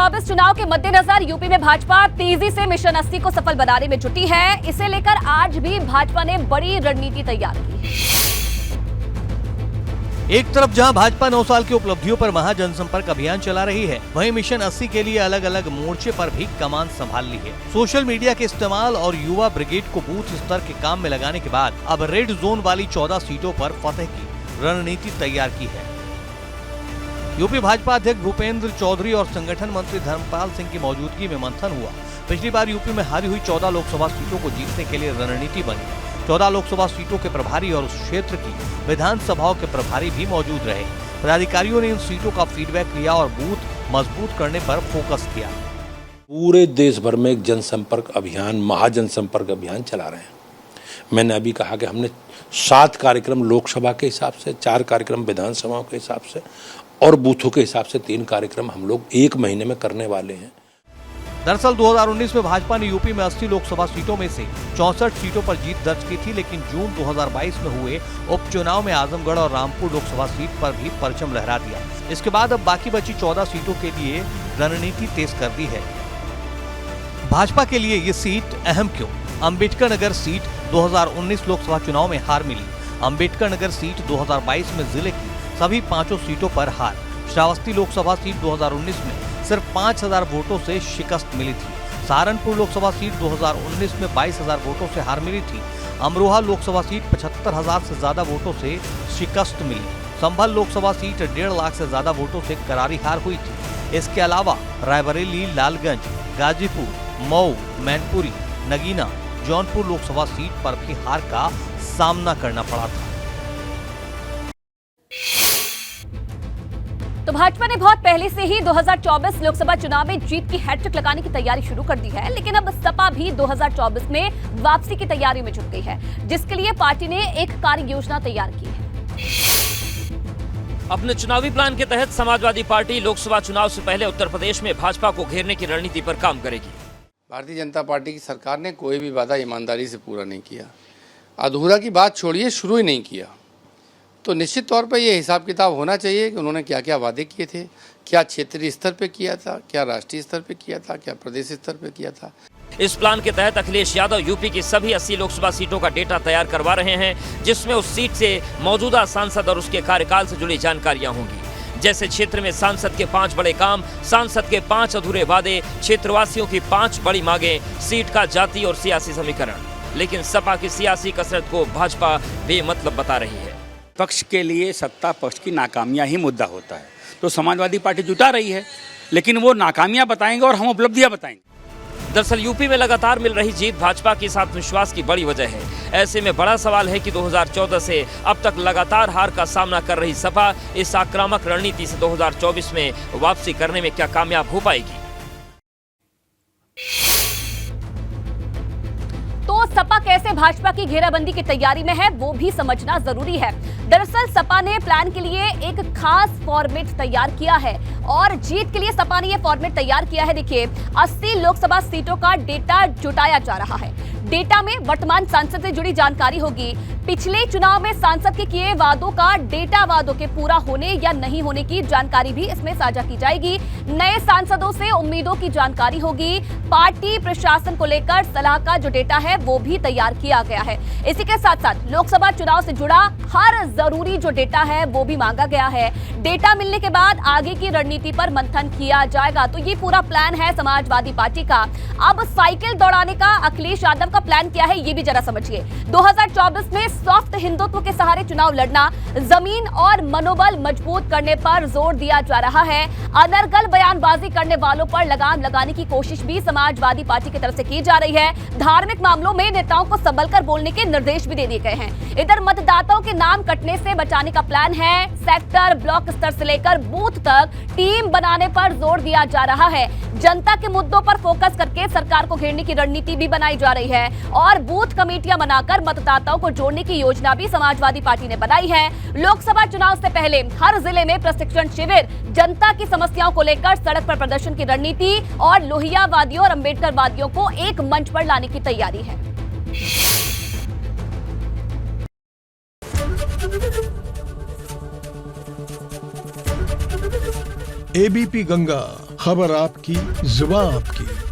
2024 चुनाव के मद्देनजर यूपी में भाजपा तेजी से मिशन 80 को सफल बनाने में जुटी है। इसे लेकर आज भी भाजपा ने बड़ी रणनीति तैयार की। एक तरफ जहां भाजपा 9 साल की उपलब्धियों पर महा जनसंपर्क अभियान चला रही है, वहीं मिशन 80 के लिए अलग अलग मोर्चे पर भी कमान संभाल ली है। सोशल मीडिया के इस्तेमाल और युवा ब्रिगेड को बूथ स्तर के काम में लगाने के बाद अब रेड जोन वाली 14 सीटों पर फतेह की रणनीति तैयार की है। यूपी भाजपा अध्यक्ष भूपेंद्र चौधरी और संगठन मंत्री धर्मपाल सिंह की मौजूदगी में मंथन हुआ। पिछली बार यूपी में हारी हुई 14 लोकसभा सीटों को जीतने के लिए रणनीति बनी। 14 लोकसभा सीटों के प्रभारी और उस क्षेत्र की विधानसभाओं के प्रभारी भी मौजूद रहे। पदाधिकारियों ने इन सीटों का फीडबैक लिया और बूथ मजबूत करने पर फोकस किया। पूरे देश भर में एक जनसंपर्क अभियान, महाजनसंपर्क अभियान चला रहे हैं। मैंने अभी कहा कि हमने 7 कार्यक्रम लोकसभा के हिसाब से, 4 कार्यक्रम विधानसभाओं के हिसाब से और बूथों के हिसाब से 3 कार्यक्रम हम लोग 1 महीने में करने वाले हैं। दरअसल 2019 में भाजपा ने यूपी में 80 लोकसभा सीटों में से 64 सीटों पर जीत दर्ज की थी, लेकिन जून 2022 में हुए उपचुनाव में आजमगढ़ और रामपुर लोकसभा सीट पर भी परचम लहरा दिया। इसके बाद अब बाकी बची 14 सीटों के लिए रणनीति तेज कर दी है। भाजपा के लिए ये सीट अहम क्यों? अम्बेडकर नगर सीट 2019 लोकसभा चुनाव में हार मिली। अम्बेडकर नगर सीट 2022 में जिले की सभी 5 सीटों पर हार। श्रावस्ती लोकसभा सीट 2019 में सिर्फ 5000 वोटों से शिकस्त मिली थी। सहारनपुर लोकसभा सीट 2019 में 22000 वोटों से हार मिली थी। अमरोहा लोकसभा सीट 75000 से ज्यादा वोटों से शिकस्त मिली। संभल लोकसभा सीट 1.5 लाख से ज्यादा वोटों से करारी हार हुई थी। इसके अलावा रायबरेली, लालगंज, गाजीपुर, मऊ, मैनपुरी, नगीना, जौनपुर लोकसभा सीट पर भी हार का सामना करना पड़ा था। तो भाजपा ने बहुत पहले से ही 2024 लोकसभा चुनाव में जीत की हैट्रिक लगाने की तैयारी शुरू कर दी है, लेकिन अब सपा भी 2024 में वापसी की तैयारी में जुट गई है, जिसके लिए पार्टी ने एक कार्य योजना तैयार की है। अपने चुनावी प्लान के तहत समाजवादी पार्टी लोकसभा चुनाव से पहले उत्तर प्रदेश में भाजपा को घेरने की रणनीति पर काम करेगी। भारतीय जनता पार्टी की सरकार ने कोई भी वादा ईमानदारी से पूरा नहीं किया। अधूरा की बात छोड़िए, शुरू ही नहीं किया। तो निश्चित तौर पर यह हिसाब किताब होना चाहिए कि उन्होंने क्या क्या वादे किए थे, क्या क्षेत्रीय स्तर पे किया था, क्या राष्ट्रीय स्तर पे किया था, क्या प्रदेश स्तर पे किया था। इस प्लान के तहत अखिलेश यादव यूपी की सभी 80 लोकसभा सीटों का डेटा तैयार करवा रहे हैं, जिसमें उस सीट से मौजूदा सांसद और उसके कार्यकाल से जुड़ी जानकारियां होंगी। जैसे क्षेत्र में सांसद के 5 बड़े काम, सांसद के 5 अधूरे वादे, क्षेत्रवासियों की 5 बड़ी मांगे, सीट का जाति और सियासी समीकरण। लेकिन सपा की सियासी कसरत को भाजपा बेमतलब बता रही है। पक्ष के लिए सत्ता पक्ष की नाकामियां ही मुद्दा होता है, तो समाजवादी पार्टी जुटा रही है, लेकिन वो नाकामियां बताएंगे और हम उपलब्धियां बताएंगे। दरअसल यूपी में लगातार मिल रही जीत भाजपा की इस आत्मविश्वास की बड़ी वजह है। ऐसे में बड़ा सवाल है कि 2014 से अब तक लगातार हार का सामना कर रही सपा इस आक्रामक रणनीति से 2024 में वापसी करने में क्या कामयाब हो पाएगी? तो सपा कैसे भाजपा की घेराबंदी की तैयारी में है, वो भी समझना जरूरी है। दरअसल सपा ने प्लान के लिए एक खास फॉर्मेट तैयार किया है और जीत के लिए सपा ने यह फॉर्मेट तैयार किया है। देखिए, 80 लोकसभा सीटों का डेटा जुटाया जा रहा है। डेटा में वर्तमान सांसद से जुड़ी जानकारी होगी। पिछले चुनाव में सांसद के किए वादों का डेटा, वादों के पूरा होने या नहीं होने की जानकारी भी इसमें साझा की जाएगी। नए सांसदों से उम्मीदों की जानकारी होगी। पार्टी प्रशासन को लेकर सलाह का जो डेटा है वो भी तैयार किया गया है। इसी के साथ साथ लोकसभा चुनाव से जुड़ा हर जरूरी जो डेटा है वो भी मांगा गया है। डेटा मिलने के बाद आगे की रणनीति पर मंथन किया जाएगा। तो ये पूरा प्लान है समाजवादी पार्टी का। अब साइकिल दौड़ाने का अखिलेश यादव का प्लान क्या है, ये भी जरा समझिए। 2024 में सॉफ्ट हिंदुत्व के सहारे चुनाव लड़ना, जमीन और मनोबल मजबूत करने पर जोर दिया जा रहा है। अनर्गल बयानबाजी करने वालों पर लगाम लगाने की कोशिश भी समाजवादी पार्टी की तरफ से की जा रही है। धार्मिक मामलों में नेताओं को संभलकर बोलने के निर्देश भी दे दिए गए हैं। इधर मतदाताओं के नाम कटने से बचाने का प्लान है। सेक्टर, ब्लॉक स्तर से लेकर बूथ तक टीम बनाने पर जोर दिया जा रहा है। जनता के मुद्दों पर फोकस करके सरकार को घेरने की रणनीति भी बनाई जा रही है और बूथ कमेटियां बनाकर मतदाताओं को जोड़ने की योजना भी समाजवादी पार्टी ने बनाई है। लोकसभा चुनाव से पहले हर जिले में प्रशिक्षण शिविर, जनता की समस्याओं को लेकर सड़क पर प्रदर्शन की रणनीति और लोहियावादियों और अम्बेडकर वादियों को एक मंच पर लाने की तैयारी है। एबीपी गंगा, खबर आपकी, जुबान आपकी।